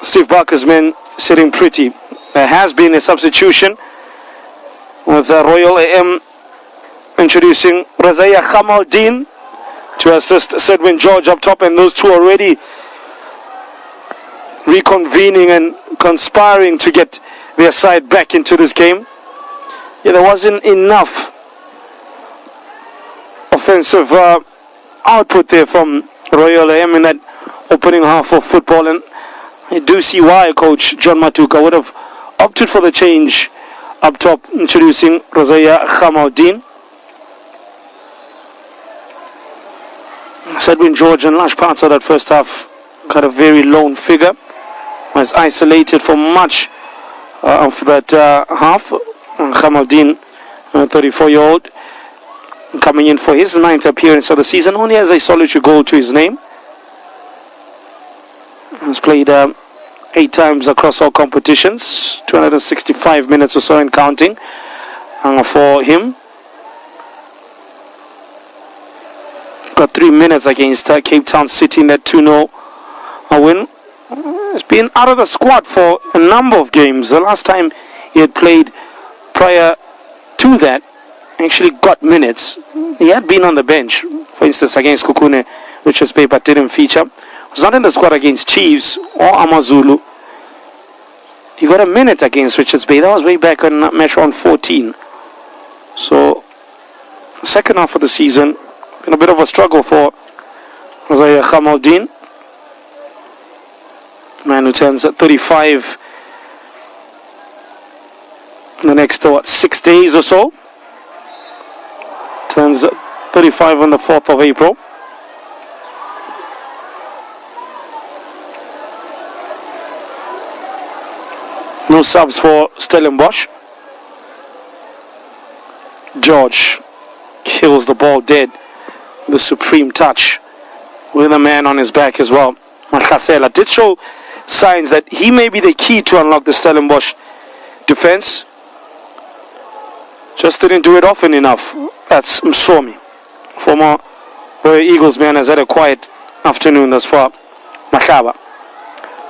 Steve Barker's men sitting pretty. There has been a substitution with Royal AM introducing Razaya Khamaldeen to assist Sedwyn George up top, and those two already reconvening and conspiring to get their side back into this game. Yeah, there wasn't enough offensive output there from Royal AM in that opening half of football, and I do see why Coach John Matuka would have opted for the change up top, introducing Razaya Khamaldeen. Sedwyn George in large parts of that first half got a very lone figure, was isolated for much of that half. Khamaldeen, 34-year-old, coming in for his 9th appearance of the season, only has a solitary goal to his name. Has played 8 times across all competitions, 265 minutes or so in counting for him. Got 3 minutes against Cape Town City in that 2-0 win. He's been out of the squad for a number of games. The last time he had played prior to that, actually got minutes. He had been on the bench, for instance, against Kukune, Richards Bay, but didn't feature. Was not in the squad against Chiefs or Amazulu. He got a minute against Richards Bay. That was way back on match round 14. So, second half of the season, been a bit of a struggle for Razaya Khamaldeen. Man who turns at 35 in the next 6 days or so. Turns 35 on the 4th of April. No subs for Stellenbosch. George kills the ball dead. The supreme touch with a man on his back as well. Mahlasela did show signs that he may be the key to unlock the Stellenbosch defense. Just didn't do it often enough. That's Msomi. Former Royal Eagles man has had a quiet afternoon thus far. Mahlaba.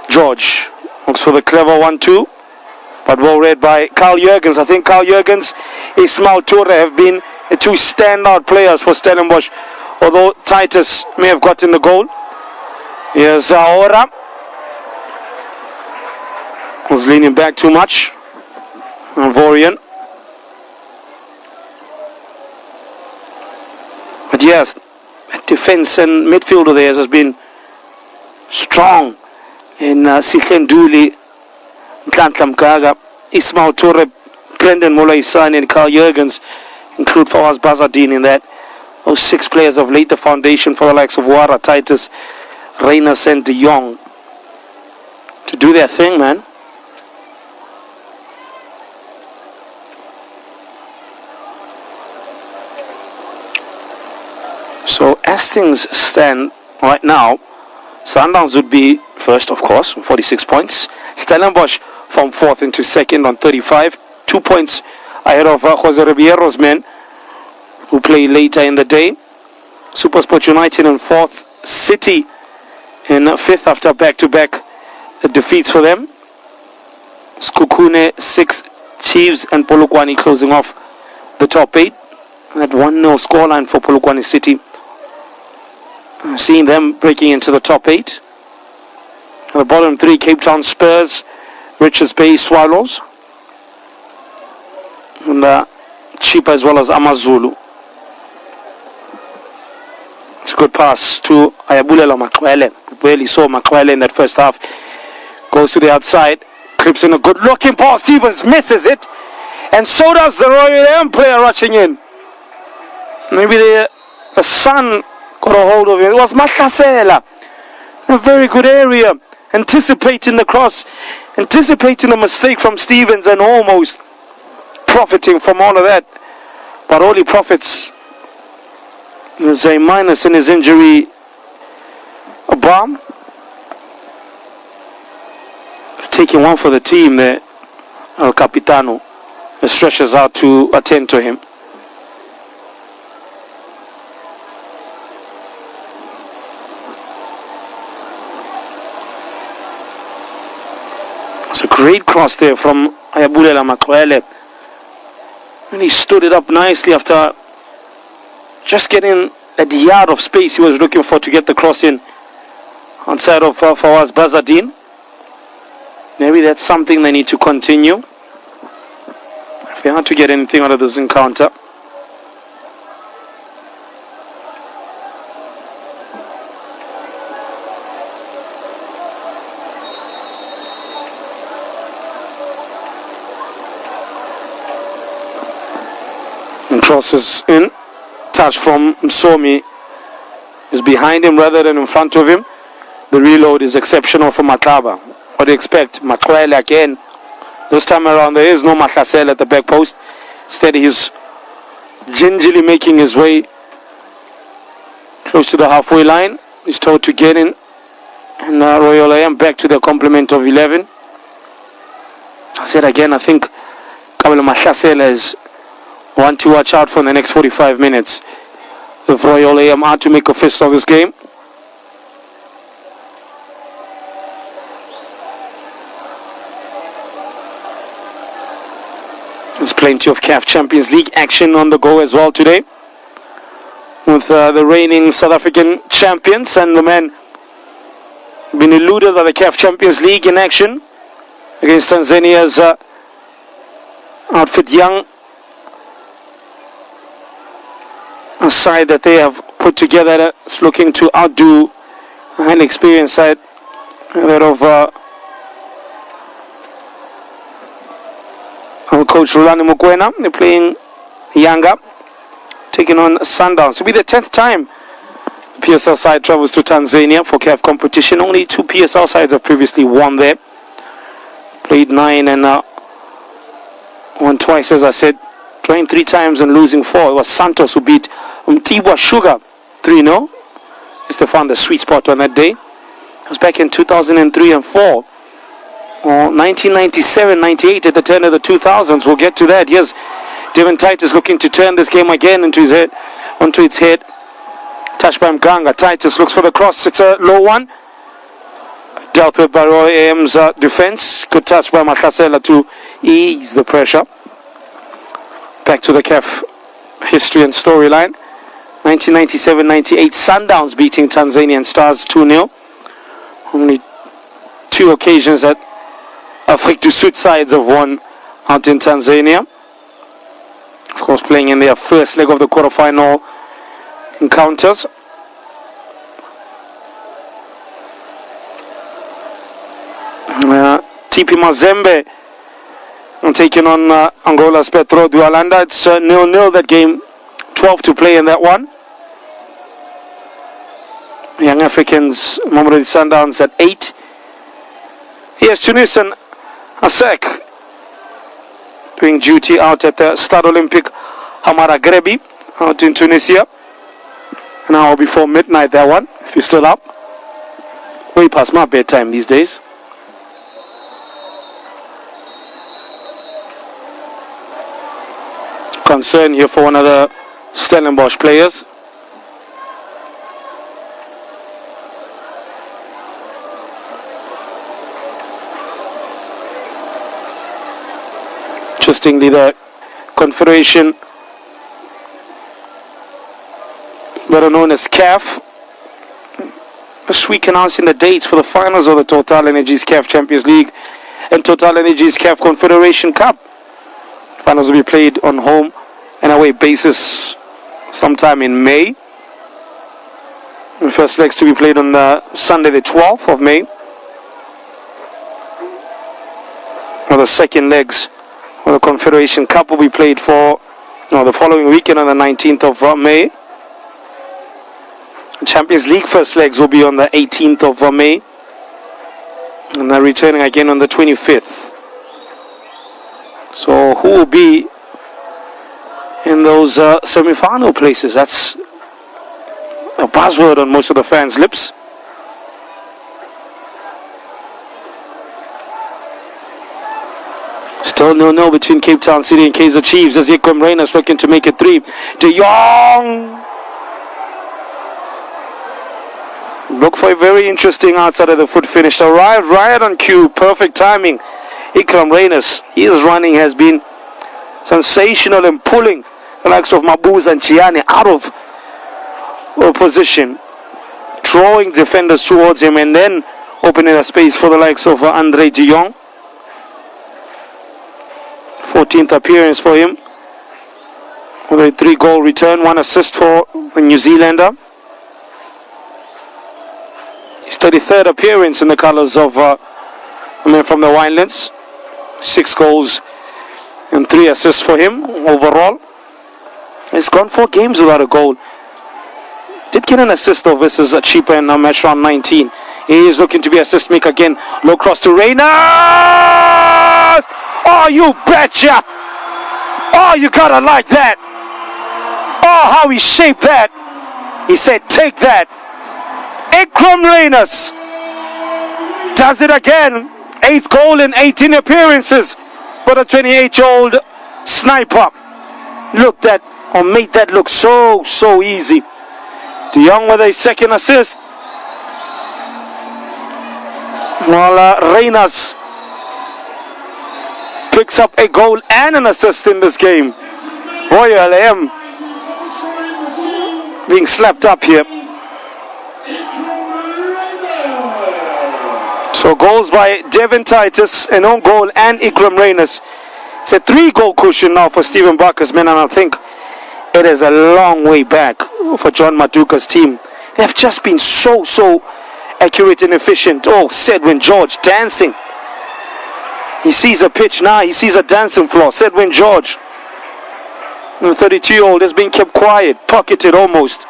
George looks for the clever 1-2, but well read by Carl Jurgens. I think Carl Jurgens, Ismail Toure have been the two standout players for Stellenbosch, although Titus may have gotten the goal. Here's Zaora. Was leaning back too much. Vorian. But yes, defense and midfield of theirs has been strong. In Sikhenduli, Ntlanhla Mgaga, Ismail Toure, Brendan Molaisan, and Carl Jurgens include Fawaz Bazadine in that. Those 6 players have laid the foundation for the likes of Wara, Titus, Reyners, and De Jong to do their thing, man. So as things stand right now, Sundowns would be first, of course, 46 points. Stellenbosch from 4th into 2nd on 35. 2 points ahead of Jose Ribeiro's men, who play later in the day. Supersport United in 4th. City in 5th after back-to-back defeats for them. Skukune 6th. Chiefs and Polokwane closing off the top 8. That 1-0 scoreline for Polokwane City. Seeing them breaking into the top 8. The bottom 3, Cape Town Spurs, Richards Bay Swallows, and Chipa as well as Amazulu. It's a good pass to Ayabulela Makwele. Barely saw Makwele in that first half. Goes to the outside, clips in a good looking ball. Stevens misses it, and so does the Royal M player rushing in. Maybe the sun got a hold of it. It was Mahlasela. A very good area. Anticipating the cross, anticipating the mistake from Stevens, and almost profiting from all of that. But all he profits is a minus in his injury. A bomb. He's taking one for the team there. El Capitano stretches out to attend to him. Great cross there from Ayabulela Makwele. And he stood it up nicely after just getting a yard of space he was looking for to get the cross in outside of Fawaz Bazadin. Maybe that's something they need to continue if they want to get anything out of this encounter. And crosses in. Touch from Msomi is behind him rather than in front of him. The reload is exceptional for Matlaba. What do you expect? Makwele again. This time around there is no Mahlasel at the back post. Instead he's gingerly making his way close to the halfway line. He's told to get in. And Royal AM back to their complement of 11. I said again, I think Kabelo Mahlasela is one to watch out for in the next 45 minutes. If Royal AM are to make a fist of this game. There's plenty of CAF Champions League action on the go as well today, with the reigning South African champions and the men being eluded by the CAF Champions League in action against Tanzania's outfit Young. A side that they have put together that's looking to outdo a highly experienced side that of coach Rulani Mukwena. They're playing Yanga, taking on Sundowns. It'll be the 10th time the PSL side travels to Tanzania for CAF competition. Only 2 PSL sides have previously won there. Played 9 and won twice, as I said. Playing 3 times and losing 4. It was Santos who beat Mtibwa Sugar 3-0. They found the sweet spot on that day. It was back in 2003 and 4. Or 1997, 98 at the turn of the 2000s. We'll get to that. Yes, Devin Titus looking to turn this game again onto its head. Touched by Mganga. Titus looks for the cross. It's a low one. Dealt with by Roy AM's defense. Good touch by Mahlasela to ease the pressure. Back to the CAF history and storyline. 1997-98, Sundowns beating Tanzanian Stars 2-0. Only 2 occasions that Afrique du Sud sides have won out in Tanzania. Of course, playing in their first leg of the quarterfinal encounters. TP Mazembe taking on Angola's Petro Dualanda. It's 0-0 that game. 12 to play in that one. Young Africans, Mamelodi Sundowns at 8. Here's Tunisian Asek doing duty out at the Stade Olympique Hamara Grebi out in Tunisia. An hour before midnight, that one, if you're still up. Way past my bedtime these days. Concern here for one of the Stellenbosch players. Interestingly, the Confederation, better known as CAF, this week announcing the dates for the finals of the Total Energies CAF Champions League and Total Energies CAF Confederation Cup. Finals will be played on home and away basis sometime in May. The first legs to be played on the Sunday the 12th of May. Now the second legs of the Confederation Cup will be played for the following weekend on the 19th of May. The Champions League first legs will be on the 18th of May. And they're returning again on the 25th. So who will be in those semi-final places? That's a buzzword on most of the fans' lips. Still 0-0 between Cape Town City and Kaizer Chiefs as Ekwem Reynolds looking to make it 3. De Jong! Look for a very interesting outside of the foot finish. Arrived right on cue. Perfect timing. Ikram Reyners, his running has been sensational in pulling the likes of Mabuz and Chiani out of position, drawing defenders towards him and then opening a space for the likes of Andre de Jong. 14th appearance for him, with a 3-goal return, 1 assist for the New Zealander. His 33rd appearance in the colours of from the Wildlands. 6 goals and 3 assists for him overall. He's gone 4 games without a goal. Did get an assist though versus a cheaper in match round 19. He is looking to be assist maker again. Low cross to Reyners. Oh, you betcha. Oh, you gotta like that. Oh, how he shaped that. He said, take that. Ikram Reyners does it again. 8th goal in 18 appearances for the 28-year-old sniper. Looked at, or made that look so easy. De Jong with a 2nd assist. While Reyners picks up a goal and an assist in this game. Royal AM being slapped up here. So goals by Devin Titus, an own goal, and Ikram Reyners. It's a 3-goal cushion now for Stephen Barker's men, and I think it is a long way back for John Maduka's team. They have just been so accurate and efficient. Oh, Sedwyn George dancing. He sees a pitch now, he sees a dancing floor. Sedwyn George, the 32-year-old, has been kept quiet, pocketed almost.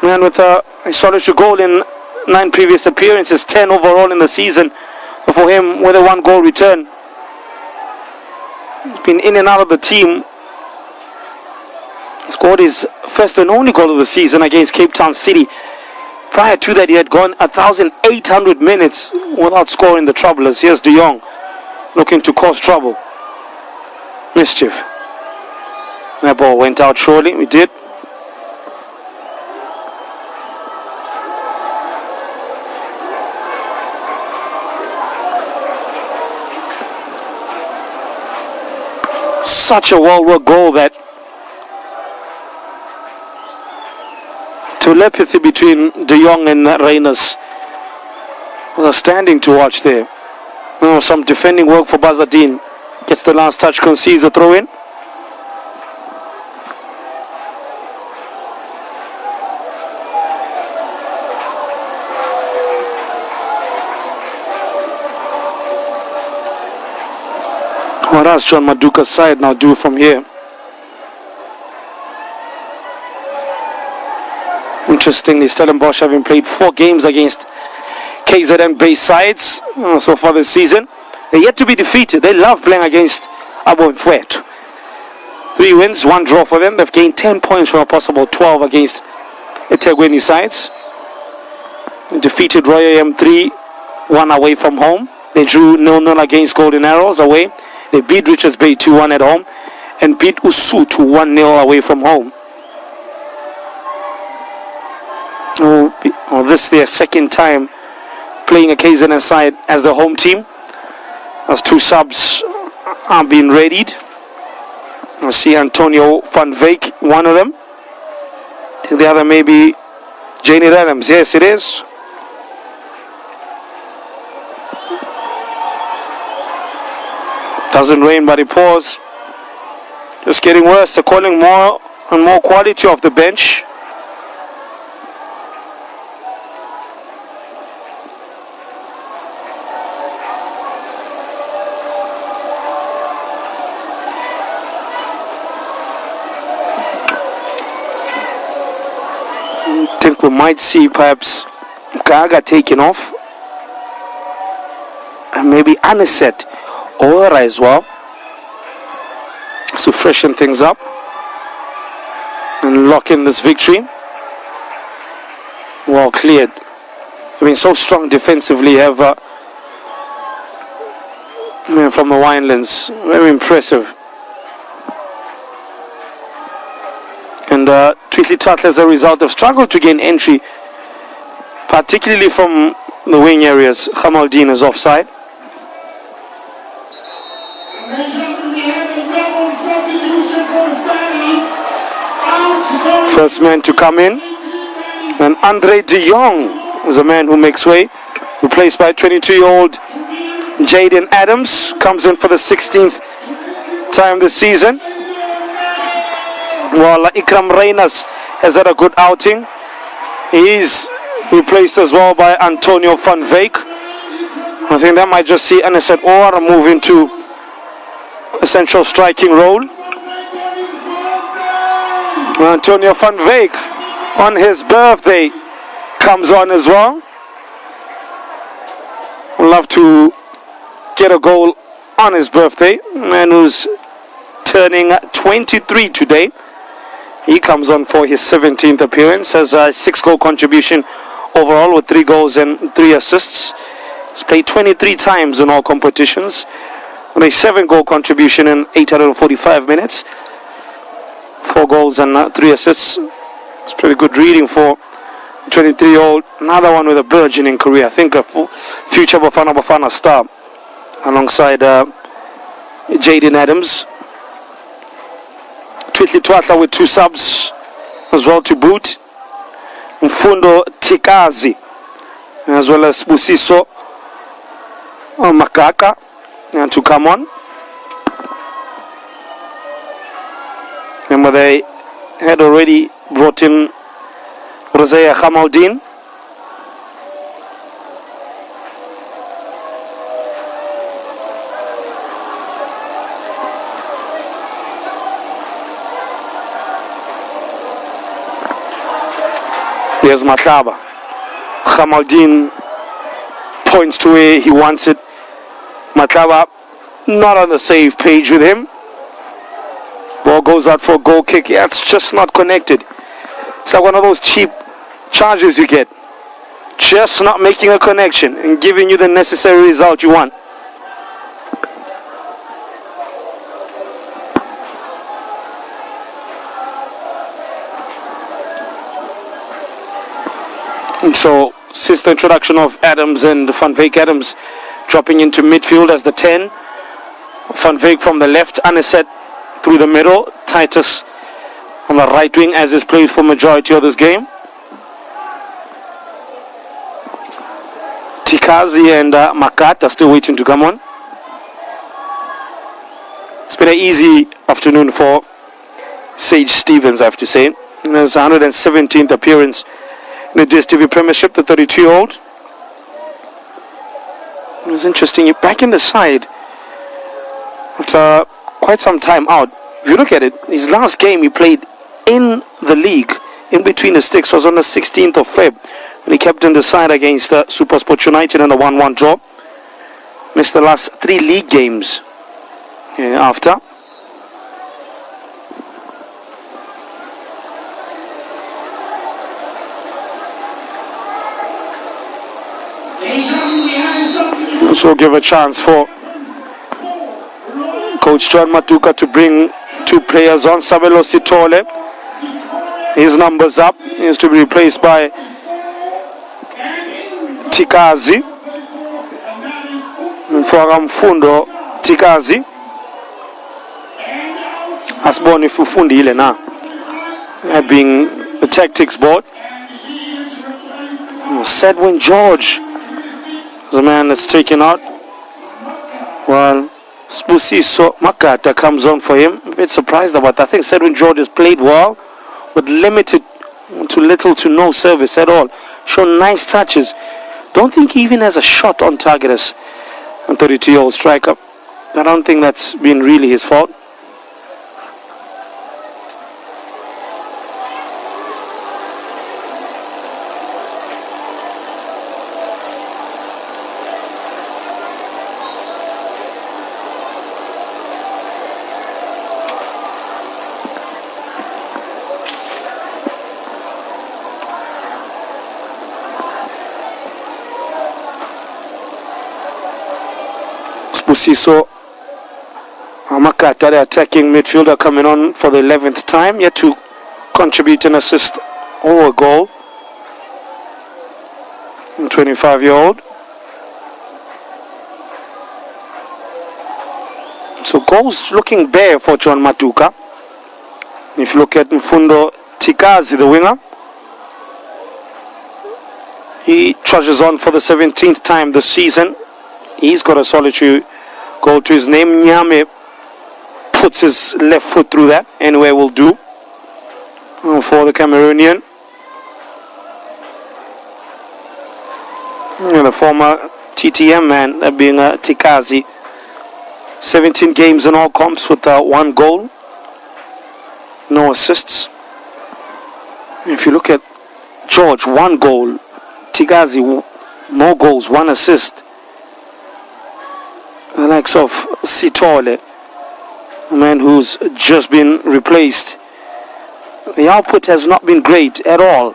And with a solitary goal in 9 previous appearances, 10 overall in the season for him with a 1-goal return. He's been in and out of the team. Scored his first and only goal of the season against Cape Town City. Prior to that, he had gone 1,800 minutes without scoring the troublers. Here's De Jong looking to cause trouble. Mischief. That ball went out shortly. We did. Such a well-worked goal, that telepathy between De Jong and Reyners was outstanding to watch there. Some defending work for Bazadine. Gets the last touch, concedes a throw-in. What does John Maduka's side now do from here? Interestingly, Stellenbosch having played 4 games against KZN-based sides so far this season. They're yet to be defeated. They love playing against Abo Mfwethu. 3 wins, 1 draw for them. They've gained 10 points from a possible 12 against eThekwini sides. They defeated Royal AM 3-1 away from home. They drew 0-0 against Golden Arrows away. They beat Richards Bay 2-1 at home and beat Usutu 1-0 away from home. This is their 2nd time playing a KZN side as the home team. As 2 subs are being readied. I see Antonio van Veek, one of them. I think the other may be Janie Adams. Yes, it is. Doesn't rain, but it pours. Just getting worse. They're calling more and more quality off the bench. I think we might see perhaps Gaga taken off. And maybe Anisette Ora as well, to freshen things up and lock in this victory. Well cleared. I mean, so strong defensively, have from the Winelands. Very impressive. And Tweetly Tuttle, as a result, have struggled to gain entry, particularly from the wing areas. Khamaldeen is offside. First man to come in. And Andre de Jong is a man who makes way. Replaced by 22-year-old Jaden Adams. Comes in for the 16th time this season. While Ikram Reynas has had a good outing. He's replaced as well by Antonio van Veek. I think that might just see Anisette Oara move into a central striking role. Antonio van Veek on his birthday comes on as well. Would love to get a goal on his birthday. Man who's turning 23 today. He comes on for his 17th appearance. Has a 6-goal contribution overall with 3 goals and 3 assists. He's played 23 times in all competitions with a 7-goal contribution in 845 minutes. 4 goals and 3 assists. It's pretty good reading for 23-year-old. Another one with a burgeoning career. I think a future Bafana star alongside Jaden Adams. Twitli Twatla with 2 subs as well to boot. Mfundo Tikazi as well as Busiso Makaka and to come on. Remember they had already brought in Rosaya Khamaldin. There's Matlaba. Khamaldin points to where he wants it. Matlaba not on the save page with him. Ball goes out for a goal kick. Yeah, it's just not connected. It's like one of those cheap charges you get. Just not making a connection and giving you the necessary result you want. And so, since the introduction of Adams and Van Veek, Adams dropping into midfield as the 10. Van Veek from the left, Anisette through the middle, Titus on the right wing as is played for majority of this game. Tikazi and Makat are still waiting to come on. It's been an easy afternoon for Sage Stevens, I have to say. In his 117th appearance in the DSTV Premiership, the 32-year-old. It was interesting, you're back in the side after quite some time out. If you look at it, his last game he played in the league, in between the sticks, was on the 16th of Feb. When he captained the side against Supersport United in a 1-1 draw. Missed the last 3 league games after. This will give a chance for Coach John Matuka to bring 2 players on. Sabelo Sitole, his numbers up. He is to be replaced by Tikazi. Mfundo Tikazi. Asboni Fufundi ile na. Being the tactics board. Sedwyn George. The man that's taken out. Well, Spusiso Makata comes on for him. A bit surprised about that. I think Sedwyn George has played well, but limited to little to no service at all. Shown nice touches. Don't think he even has a shot on target as a 32-year-old striker. I don't think that's been really his fault. Busiso Amakata, the attacking midfielder, coming on for the 11th time, yet to contribute an assist or a goal. 25-year-old. So goals looking bare for John Matuka. If you look at Mfundo Tikazi, the winger. He trudges on for the 17th time this season. He's got a solitary goal to his name. Nyame puts his left foot through that. Anywhere will do for the Cameroonian. And the former TTM man, being Tikazi. 17 games in all comps with 1 goal. No assists. If you look at George, 1 goal. Tikazi, more goals, 1 assist. The likes of Sitole, a man who's just been replaced. The output has not been great at all.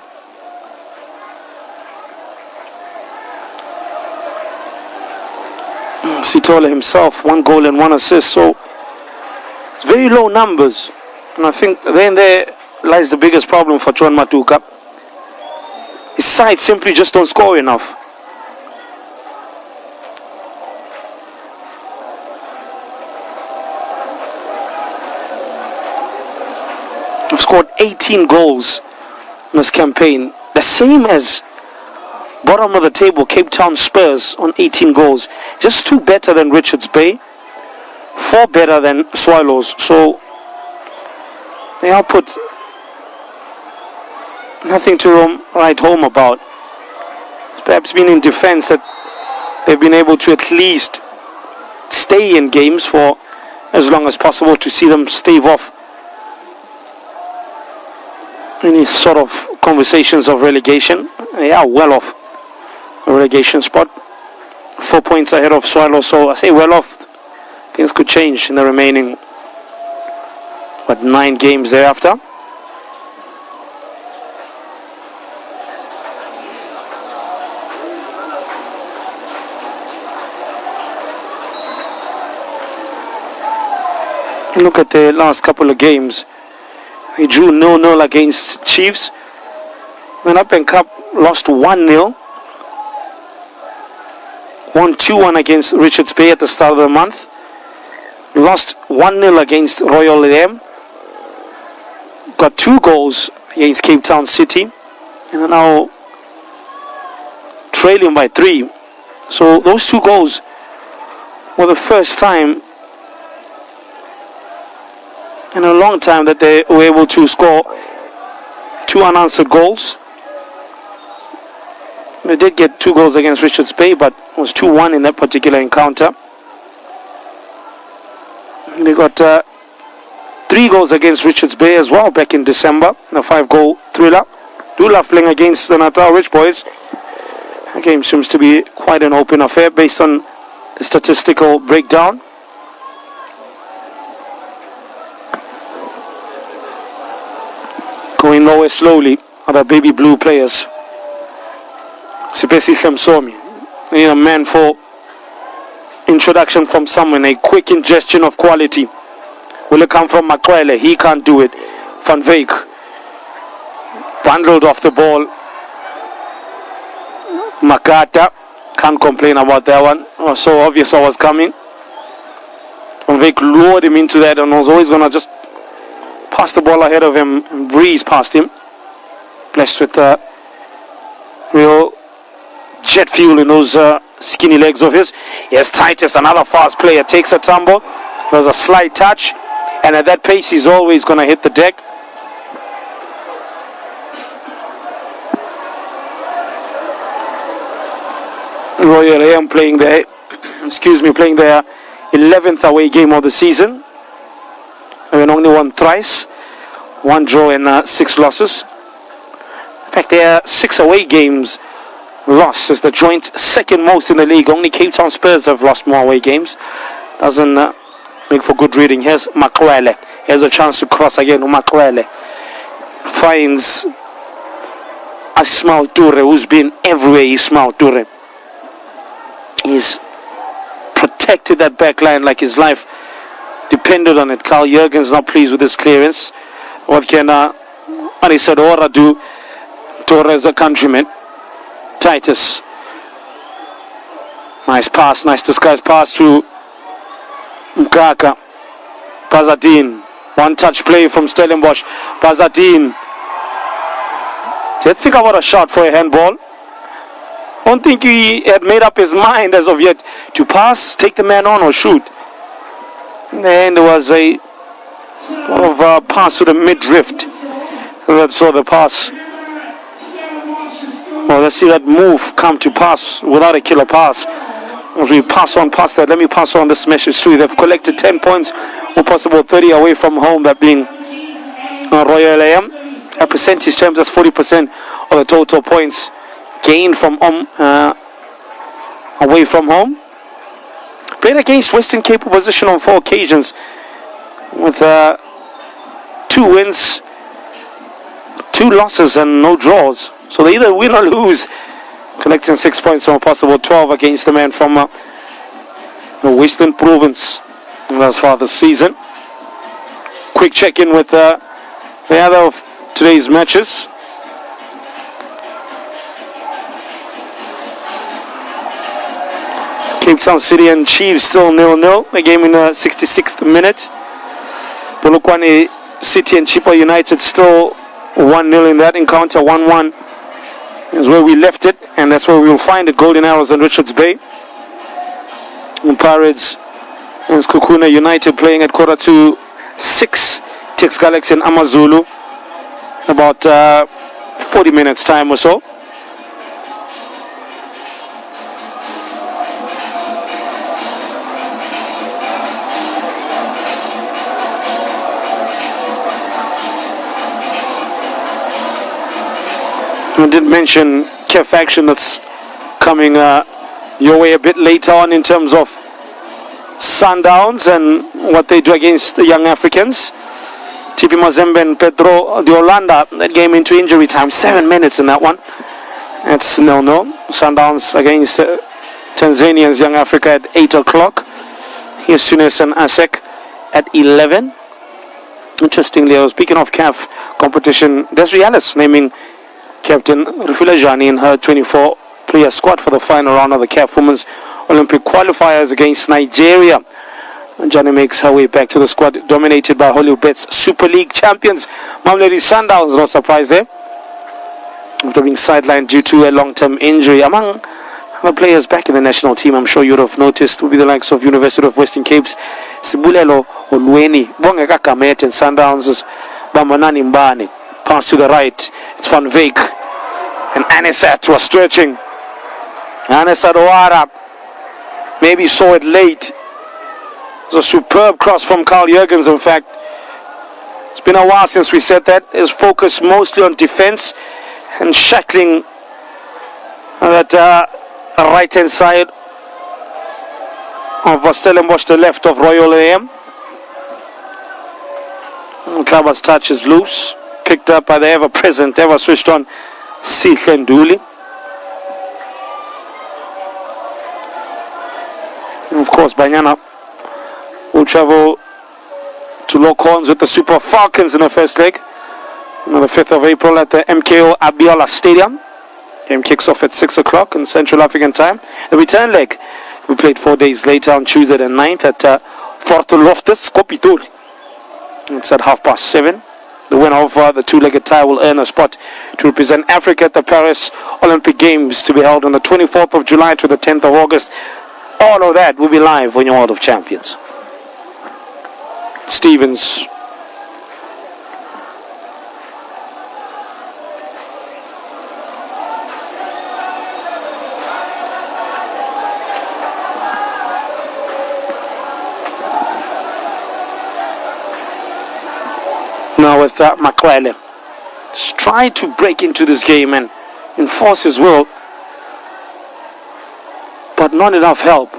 Sitole himself, 1 goal and 1 assist, so it's very low numbers. And I think then there lies the biggest problem for John Matuka. His side simply just don't score enough. We've scored 18 goals in this campaign. The same as bottom of the table, Cape Town Spurs on 18 goals. Just 2 better than Richards Bay. 4 better than Swallows. So the output, nothing to write home about. It's perhaps been in defense that they've been able to at least stay in games for as long as possible to see them stave off any sort of conversations of relegation. They are well off a relegation spot. 4 points ahead of Swallow, so I say well off. Things could change in the remaining 9 games thereafter. Look at the last couple of games. They drew 0-0 against Chiefs. Then Up and Cup lost 1-0. Won 2-1 against Richards Bay at the start of the month. Lost 1-0 against Royal AM. Got 2 goals against Cape Town City. And are now trailing by 3. So those 2 goals were the first time in a long time that they were able to score 2 unanswered goals. They did get 2 goals against Richards Bay, but it was 2-1 in that particular encounter. They got 3 goals against Richards Bay as well back in December, a 5-goal thriller. Do love playing against the Natal Rich Boys. The game seems to be quite an open affair based on the statistical breakdown. Going nowhere slowly are the baby blue players. Sipesi Khamsomi, they need a man for introduction from someone, a quick ingestion of quality. Will it come from Makwele? He can't do it. Van Veek bundled off the ball. Makata, can't complain about that one. It was so obvious what was coming. Van Veek lured him into that and was always going to just pass the ball ahead of him and breeze past him. Blessed with real jet fuel in those skinny legs of his. Yes, Titus, another fast player, takes a tumble. It was a slight touch, and at that pace he's always going to hit the deck. Royal AM playing their 11th away game of the season. They only won thrice, 1 draw and 6 losses. In fact, their 6 away games lost is the joint second most in the league. Only Cape Town Spurs have lost more away games. Doesn't make for good reading. Here's Makwele. Here's a chance to cross again. Makwele finds Ismail Toure, who's been everywhere. Ismail Toure, he's protected that back line like his life depended on it. Carl Jurgen's not pleased with his clearance. What can Anisadora do? Toure is a countryman. Titus, nice pass, nice disguised pass to Mkaka. Bazadine, one touch play from Stellenbosch. Bazadine Did think about a shot for a handball. Don't think he had made up his mind as of yet to pass, take the man on, or shoot. And there was a pass to the midriff. That saw the pass. Well, let's see that move come to pass without a killer pass. As we pass on past that, let me pass on this message too. They've collected 10 points, or possible 30 away from home, that being Royal AM. A percentage terms, that's 40% of the total points gained from away from home. Played against Western Cape opposition on 4 occasions with 2 wins, 2 losses and no draws. So they either win or lose, collecting 6 points from a possible 12 against the man from the Western Province thus far this season. Quick check-in with the other of today's matches. Cape Town City and Chiefs still 0-0. The game in the 66th minute. Polokwane City and Chipa United still 1-0 in that encounter. 1-1 is where we left it, and that's where we will find it. Golden Arrows and Richards Bay. And Pirates and Skukuna United playing at 5:45. Tex Galaxy and Amazulu. About 40 minutes time or so. I did mention KEF action that's coming your way a bit later on in terms of Sundowns and what they do against the young Africans. TP Mazembe and Pedro de Holanda, that game into injury time, 7 minutes in that one. It's 0-0. Sundowns against Tanzanians, Young Africa at 8 o'clock. Here's Tunis and ASEC at 11. Interestingly, I was speaking of CAF competition, Desiree Ellis naming Captain Rufila Jani in her 24-player squad for the final round of the CAF Women's Olympic qualifiers against Nigeria. Johnny makes her way back to the squad, dominated by Hollywoodbet's Super League champions, Mamelodi Sundowns. No surprise there, after being sidelined due to a long-term injury. Among other players back in the national team, I'm sure you would have noticed, will be the likes of University of Western Cape's Sibulelo Olweni, Bongeka Kamet, and Sundowns' Bamanani Mbane. Pass to the right, it's Van Veek, and Anisat was stretching. Anisat Owara maybe saw it late. It was a superb cross from Carl Jurgens. In fact, it's been a while since we said that. Is focused mostly on defense and shackling that right-hand side of Stellenbosch, the left of Royal AM. Klaba's touch is loose, picked up by the ever-present, ever-switched on Sihle Nduli. And of course, Banyana will travel to lock horns with the Super Falcons in the first leg on the 5th of April at the MKO Abiola Stadium. Game kicks off at 6 o'clock in Central African time. The return leg we played 4 days later on Tuesday the 9th at Fort Loftus, Kopitor. It's at 7:30. The winner of the 2-legged tie will earn a spot to represent Africa at the Paris Olympic Games, to be held on the 24th of July to the 10th of August. All of that will be live on your World of Champions. Stevens. Now with Makwele. Just try to break into this game and enforce his will, but not enough help.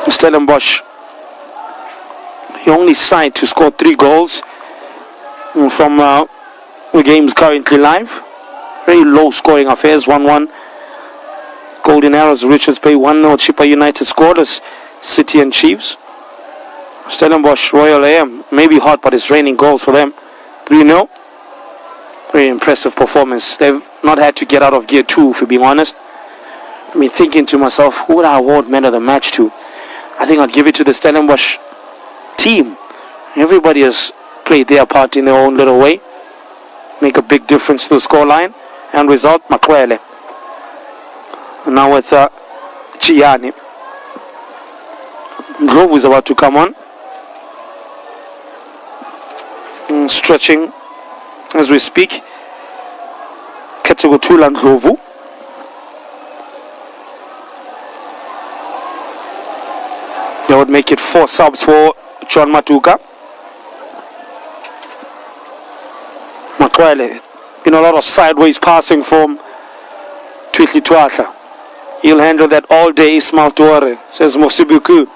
Stellenbosch, the only side to score 3 goals from the games currently live. Very low scoring affairs. 1-1. Golden Arrows, Richards Bay 1-0. Chipa United scoreless. City and Chiefs. Stellenbosch, Royal AM, maybe hot, but it's raining goals for them. 3-0. Very impressive performance. They've not had to get out of gear 2, if we're being honest. I mean, thinking to myself, who would I award man of the match to? I think I'd give it to the Stellenbosch team. Everybody has played their part in their own little way. Make a big difference to the scoreline. And result, Makwele. Now with Chiani. Ndlovu is about to come on. Stretching as we speak. Ketugutula Ndlovu. That would make it 4 subs for John Matuka. Makwele. Been a lot of sideways passing from Twitli Tuatla. He'll handle that all day, Ismail Tuare, says Mosibuku.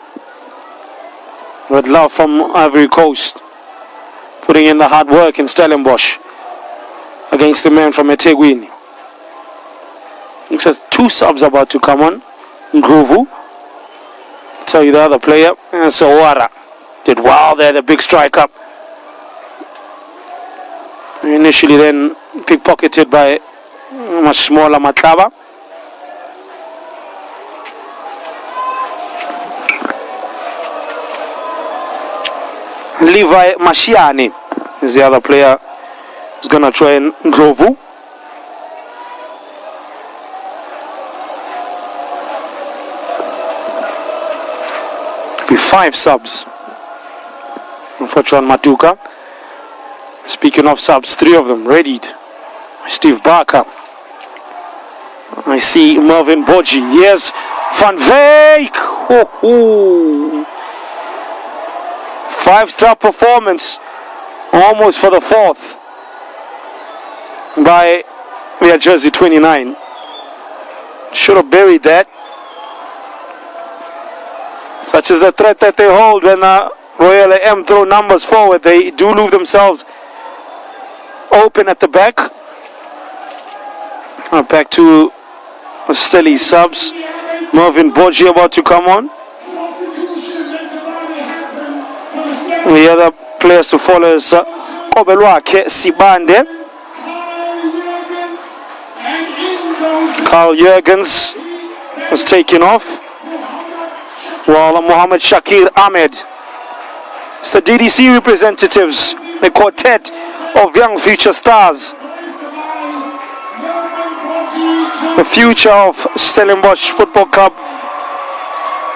With love from Ivory Coast. Putting in the hard work in Stellenbosch. Against the man from Sedwyn. He says 2 subs about to come on. Ndlovu. Tell you the other player. And Sawara. Did well there, the big strike up. Initially then pickpocketed by much smaller Matlaba. Levi Mashiani is the other player who's going to try and Ndlovu. Be 5 subs for John Matuka. Speaking of subs, 3 of them readied. Steve Barker. I see Mervyn Boji. Here's Van Veek. 5-star performance. Almost for the 4th. By jersey 29. Should have buried that. Such is the threat that they hold when Royal AM throw numbers forward. They do leave themselves open at the back. Back to Stelly subs. Mervyn Boji about to come on. The other players to follow is Kobelwake Sibande. Carl Jurgens was taken off. While Mohammed Shakir Ahmed. It's the DDC representatives, the quartet of young future stars. The future of Stellenbosch Football Club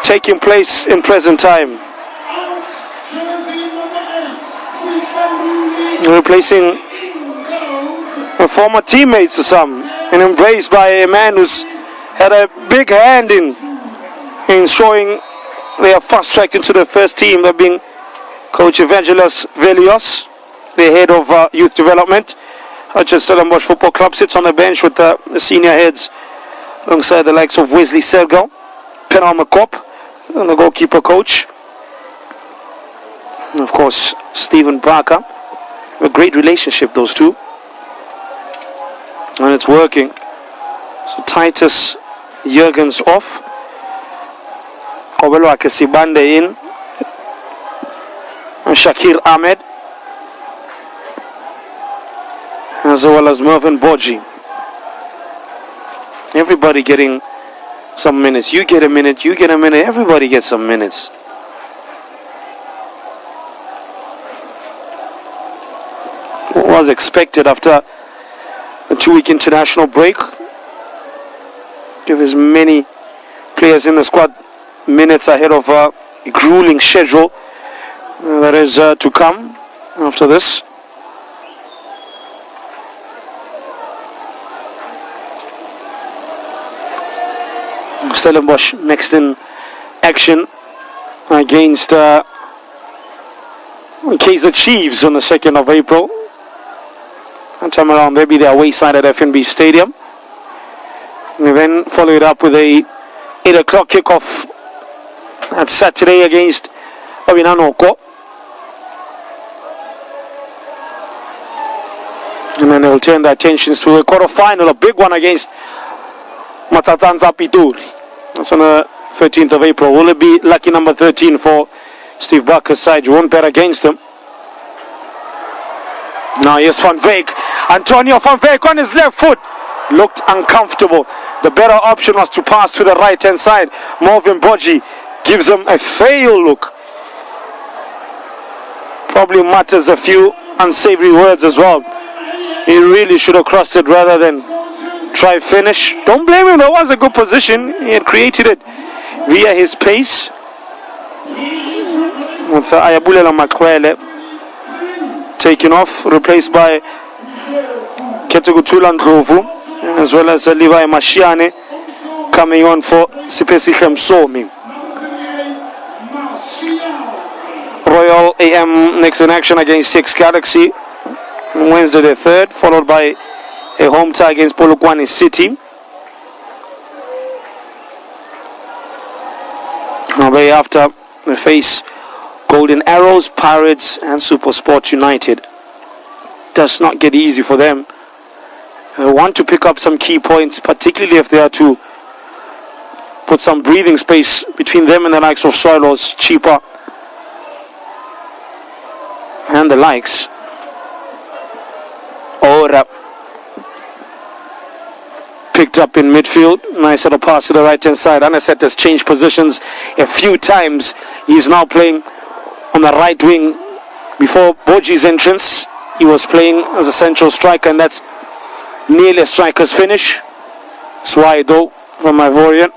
taking place in present time. Replacing former teammates to some, and embraced by a man who's had a big hand in showing they are fast-tracked into the first team, that being Coach Evangelos Velios, the head of youth development. Just Stellenbosch Football Club sits on the bench with the senior heads alongside the likes of Wesley Sergo, Penal McCop, and the goalkeeper coach. And of course, Stephen Barker. A great relationship, those two. And it's working. So Titus Jurgens off. Kobelwake Sibande in. And Shakir Ahmed. As well as Mervyn Boji. Everybody getting some minutes. You get a minute, you get a minute. Everybody gets some minutes. What was expected after a 2-week international break. Give as many players in the squad minutes ahead of a grueling schedule that is to come after this. Stellenbosch next in action against Kaizer Chiefs on the 2nd of April. And time around, maybe the away side at FNB Stadium. And then follow it up with a 8 o'clock kickoff at Saturday against Abinanoko. And then they will turn their attentions to a quarter-final, a big one against Matatanza Pituri. That's on the 13th of April. Will it be lucky number 13 for Steve Barker's side? You won't bet against him. Now here's Van Veek. Antonio Van Veek on his left foot. Looked uncomfortable. The better option was to pass to the right-hand side. Morvin Boji gives him a fail look. Probably mutters a few unsavory words as well. He really should have crossed it rather than try finish. Don't blame him, that was a good position. He had created it via his pace. With Ayabulela Makwele taken off, replaced by Ketugutula Ndlovu, as well as Levi Mashiane coming on for Sipesi Msomi. Royal AM next in action against 6 Galaxy on Wednesday the 3rd, followed by a home tie against Polokwane City. Away after they face Golden Arrows, Pirates and Super Sport United. Does not get easy for them. They want to pick up some key points, particularly if they are to put some breathing space between them and the likes of Swallows, Cheaper and the likes. Ora picked up in midfield. Nice little pass to the right hand side. Anaset has changed positions a few times. He's now playing on the right wing. Before Boji's entrance, he was playing as a central striker, and that's nearly a striker's finish. Swai though from Ivorian.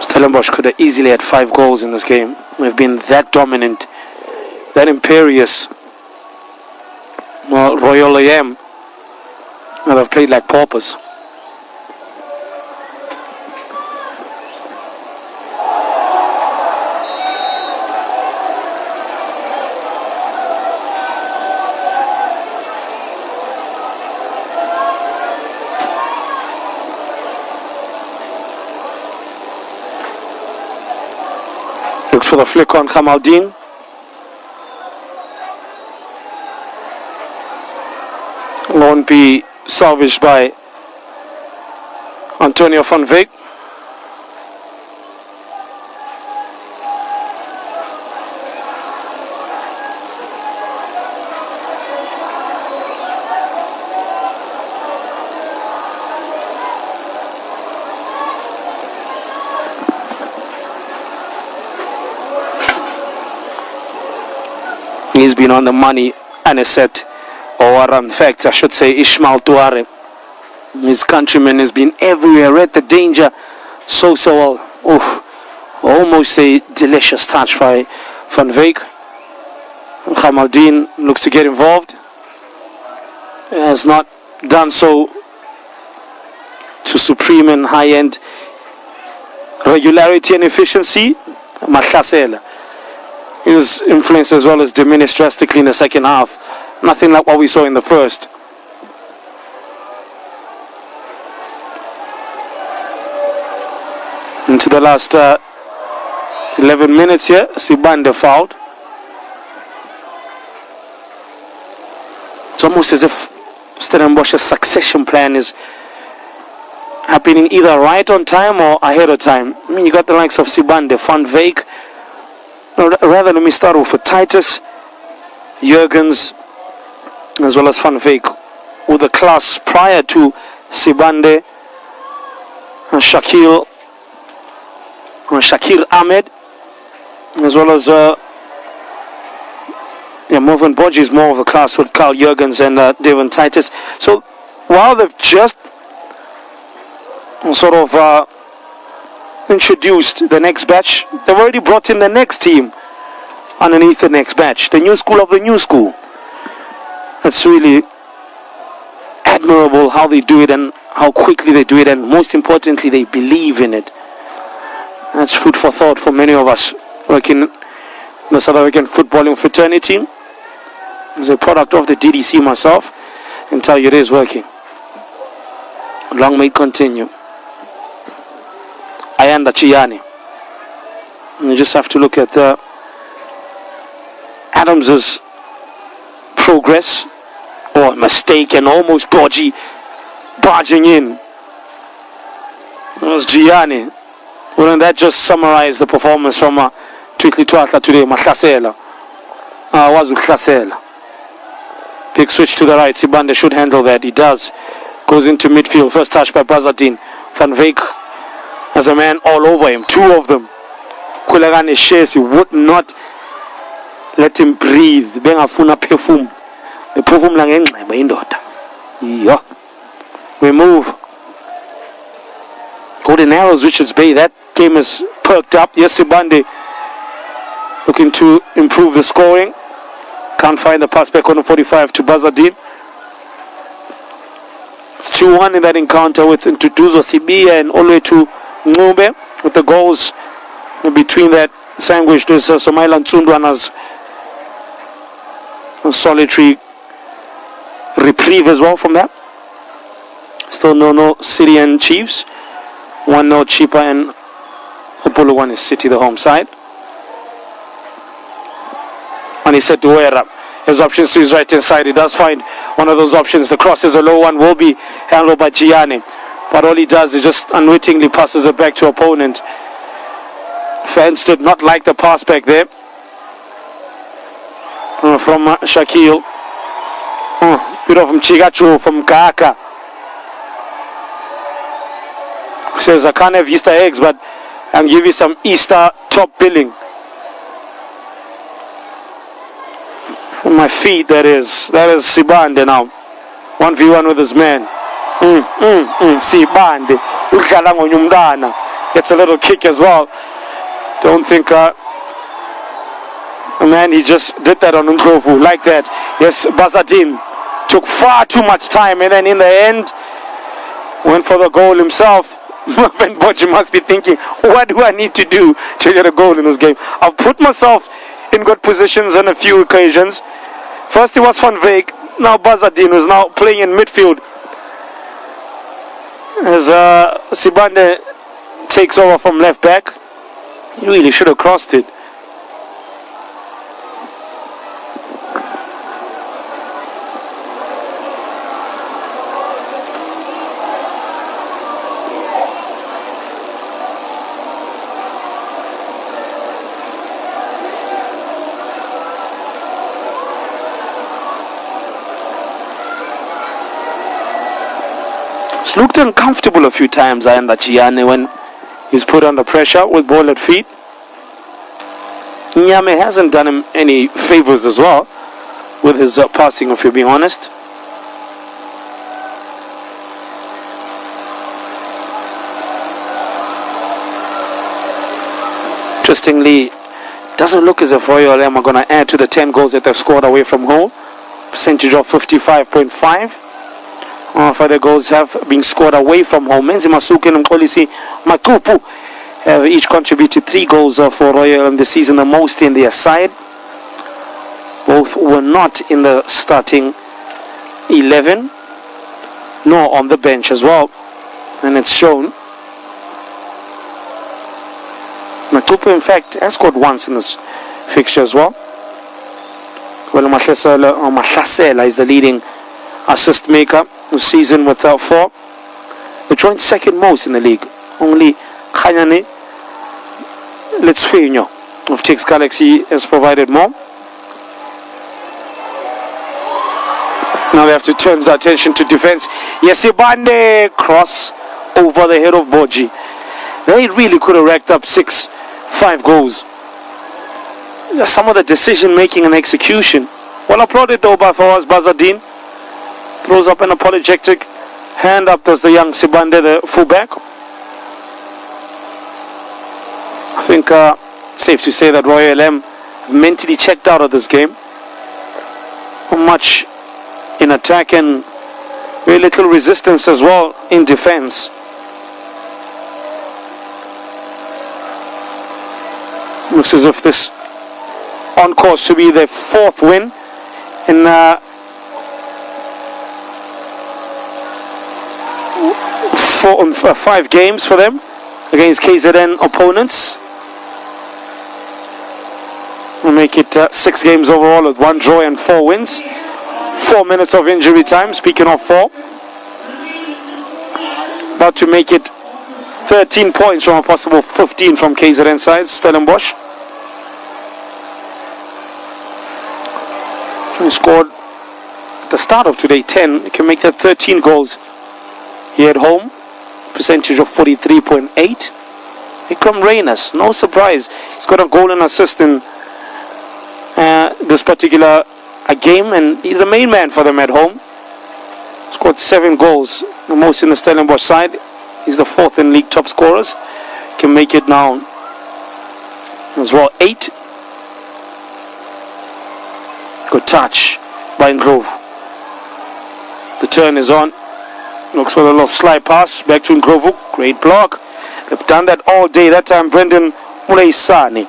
Stellenbosch could have easily had 5 goals in this game. They've been that dominant, that imperious. Well, Royal AM, and they've played like paupers. Looks for the flick on Kamaldeen. Won't be salvaged by Antonio van Veek. He's been on the money, Aniset, or in fact I should say Ishmael Tuare. His countryman has been everywhere, read the danger so well. Oh, almost a delicious touch by Van Veek. Kamaldeen looks to get involved. Has not done so to supreme and high-end regularity and efficiency. Mahlasela. His influence as well as diminished drastically in the second half. Nothing like what we saw in the first. Into the last 11 minutes here, Sibande fouled. It's almost as if Stellenbosch's succession plan is happening either right on time or ahead of time. I mean, you got the likes of Sibande, Van Veek. Rather, let me start off with Titus, Jurgens, as well as Van Veek, with the class prior to Sibande, Shakir Ahmed, as well as Morvin Boji is more of a class with Carl Jurgens and Devon Titus. So while they've just sort of introduced the next batch, they've already brought in the next team underneath the next batch, the new school of the new school. That's really admirable how they do it and how quickly they do it, and most importantly they believe in it. That's food for thought for many of us working in the South African footballing fraternity. As a product of the DDC myself, and tell you it is working. Long may it continue. Ayanda Chiani. You just have to look at Adams's progress, or mistake, and almost Boji barging in. It was Gianni. Wouldn't that just summarize the performance from Twitli Twatla today? Mahlasela. Wazu Hlasela. Big switch to the right. Sibande should handle that. He does. Goes into midfield. First touch by Bazardine. Van Veek has a man all over him. Two of them. Kulagane Shesi would not let him breathe. Bengafuna perfume. The perfume lang enxeba indoda. Yeah. We move. Golden Arrows, Richards Bay. That game is perked up. Yes, Sibande looking to improve the scoring. Can't find the pass back on the 45 to Bazardine. It's 2-1 in that encounter with Ntutuzo Sibia and all the way to Ngube with the goals between that sandwich. There's Somaila Nsundwana's a solitary reprieve as well from that. Still no City and Chiefs. 1-0 Chipa and Apollo 1 is City, the home side. And he said to wear up his options to his right hand side. He does find one of those options. The cross is a low one, will be handled by Gianni. But all he does is just unwittingly passes it back to opponent. Fans did not like the pass back there from Shakil. Bit of Chigachu from Kaka. Says, I can't have Easter eggs, but I'll give you some Easter top billing. On my feet, that is Sibande now. 1v1 with his man. Sibande. Gets a little kick as well. Don't think, man, he just did that on Ndlovu, like that. Yes, Bazardine took far too much time, and then in the end, went for the goal himself. Van Boji must be thinking, what do I need to do to get a goal in this game? I've put myself in good positions on a few occasions. First it was Van Veek, now Bazardine, who's now playing in midfield. As Sibande takes over from left back. He really should have crossed it. Looked uncomfortable a few times, Ayanda Gianni, when he's put under pressure with ball at feet. Nyame hasn't done him any favors as well with his passing, if you're being honest. Interestingly, doesn't look as if Royal M are going to add to the 10 goals that they've scored away from home. Percentage of 55.5. Further goals have been scored away from home. Menzi Masuke and Mkolisi Matupu have each contributed 3 goals for Royal in the season, the most in their side. Both were not in the starting 11, nor on the bench as well. And it's shown. Matupu, in fact, has scored once in this fixture as well. Well, Mahlasela is the leading assist maker this season with 4. The joint second most in the league. Only Khanyane Letsfenyo of Tix Galaxy has provided more. Now we have to turn the attention to defense. Yesibande cross over the head of Boji. They really could have racked up 5 goals. Some of the decision making and execution. Well applauded though by Fawaz Bazardine. Throws up an apologetic hand up. Does the young Sibande, the fullback. I think safe to say that Royal M have mentally checked out of this game. Much in attack and very little resistance as well in defense. Looks as if this on course to be their 4th win in 5 games for them against KZN opponents. We'll make it 6 games overall with 1 draw and 4 wins. 4 minutes of injury time, speaking of 4. about to make it 13 points from a possible 15 from KZN side. Stellenbosch. He scored at the start of today 10. He can make that 13 goals here at home. Percentage of 43.8. Ikram Reyners, no surprise. He's got a goal and assist in this particular game, and he's the main man for them at home. Scored 7 goals, the most in the Stellenbosch side. He's the 4th in league top scorers. Can make it now as well 8. Good touch by Ngrove. The turn is on. Looks for a little slide pass back to Ngrove. Great block. They've done that all day. That time Brendan Muleisani.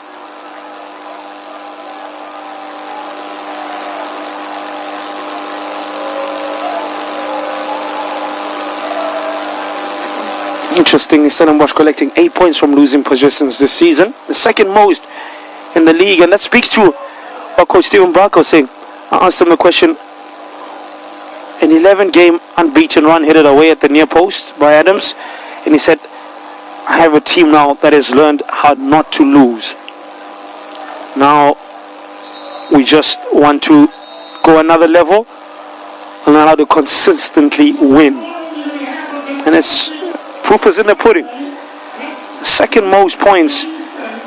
Interesting, Stellenbosch collecting 8 points from losing possessions this season, the second most in the league, and that speaks to what Coach Stephen Barker was saying. I asked him the question: an 11-game unbeaten run headed away at the near post by Adams, and he said, I have a team now that has learned how not to lose. Now we just want to go another level and learn how to consistently win, and it's proof is in the pudding. The second most points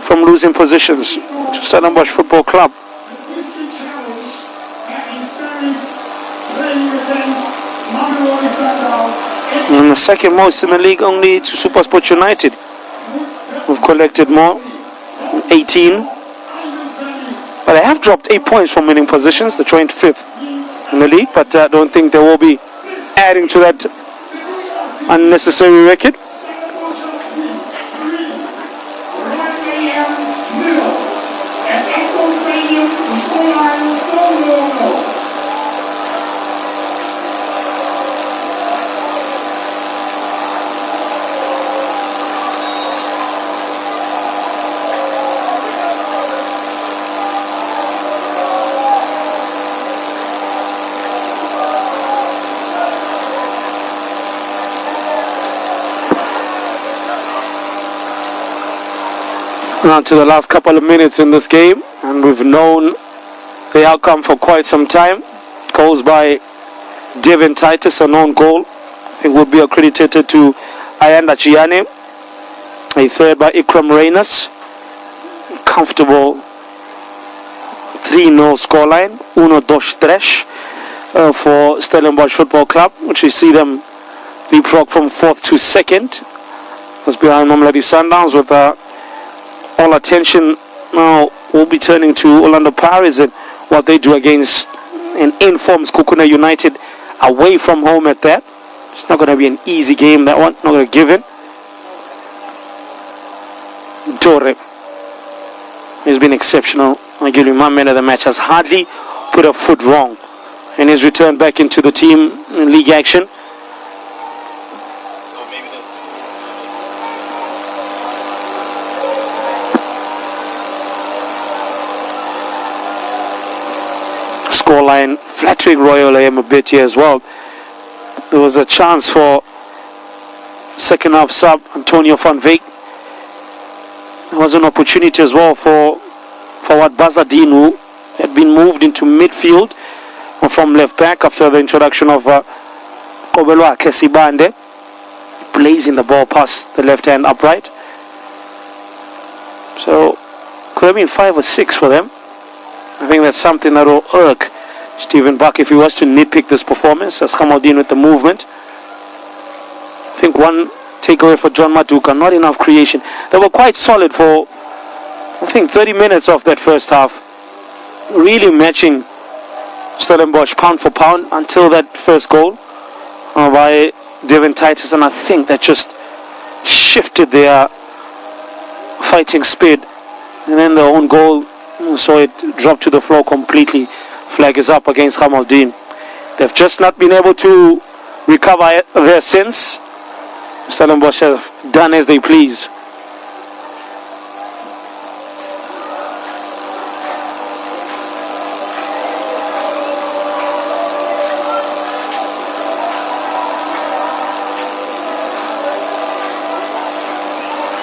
from losing positions to Stellenbosch Football Club. And the second most in the league only to Supersport United. We've collected more, 18. But they have dropped 8 points from winning positions. They're joint 5th in the league, but I don't think they will be adding to that unnecessary record. Now to the last couple of minutes in this game, and we've known the outcome for quite some time. Goals by Devin Titus, a known goal. I think will be accredited to Ayanda Chiane. A third by Ikram Reyners. Comfortable 3-0 scoreline. 1-2-3 for Stellenbosch Football Club, which we see them leapfrog from 4th to 2nd. That's behind Mamelodi Sundowns, with all attention now will be turning to Orlando Pirates and what they do against an informed Kukuna United away from home at that. It's not going to be an easy game, that one. Not going to give in. Dore has been exceptional. I give him 1 man of the match. Has hardly put a foot wrong in his return back into the team in league action. Scoreline flattering Royal AM a bit here as well. There was a chance for second half sub Antonio van Veek. There was an opportunity as well for what Bazadine, who had been moved into midfield from left back after the introduction of Kobelwa Kesibande, blazing the ball past the left hand upright. So could have been 5 or 6 for them. I think that's something that will irk Stephen Buck if he was to nitpick this performance, as Khamaldin with the movement. I think one takeaway for John Maduka, not enough creation. They were quite solid for, I think, 30 minutes of that first half, really matching Stellenbosch pound for pound until that first goal by Devin Titus, and I think that just shifted their fighting speed, and then their own goal saw it drop to the floor completely. Flag is up against Khamaldin. They've just not been able to recover their sins. Stellenbosch have done as they please.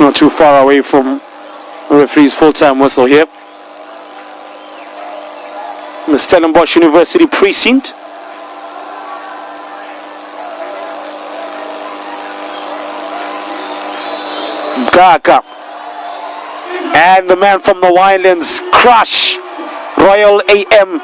Not too far away from the referee's full-time whistle here. The Stellenbosch University precinct. Gaga. And the man from the Winelands, Crush. Royal AM.